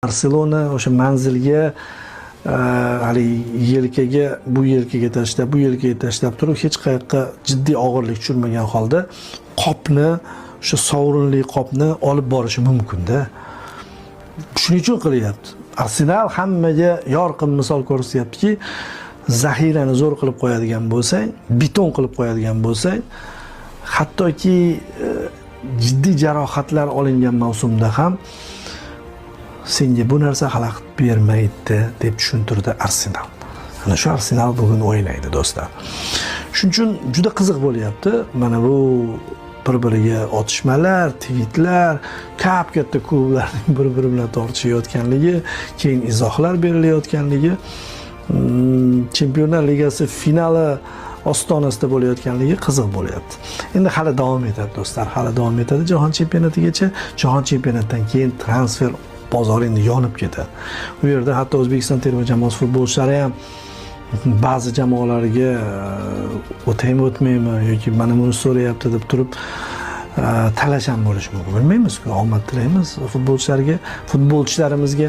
Barselona o'sha manzilga hali yelkaga bu yelkaga tashlab turib hech qayerga jiddiy og'irlik tushirmagan holda qopni, o'sha sovrinli qopni olib borishi mumkin-da. Shuning uchun qilyapti. Arsenal hammaga yorqin misol ko'rsatyaptiki, zaxirani zo'r qilib qo'yadigan bo'lsang, beton qilib qo'yadigan bo'lsang, hattoki jiddiy jarohatlar olingan mavsumda ham senga bu narsa xalaqit bermaydi deb tushuntirdi Arsenal. Ana shu Arsenal bugun o'ynaydi do'stlar. Shuning uchun juda qiziq bo'lyapti. Mana bu bir-biriga otishmalar, tweetlar, katta klublarning bir-biri bilan tortishayotganligi, keyin izohlar berilayotganligi, Chempionlar Ligasi finali ostonasida bo'layotganligi qiziq bo'lyapti. Endi hali davom etadi do'stlar, hali davom etadi Jahon chempionatigacha. Jahon chempionatidan keyin transfer bozor endi yonib ketadi. Bu yerda hatto O'zbekiston terma jamoasi futbolchilari ham ba'zi jamoalarga o'taymi yoki mana buni so'rayapti deb turib talash ham bo'lishi mumkin. Bilmaymiz-ku, omad tilaymiz futbolchilarimizga.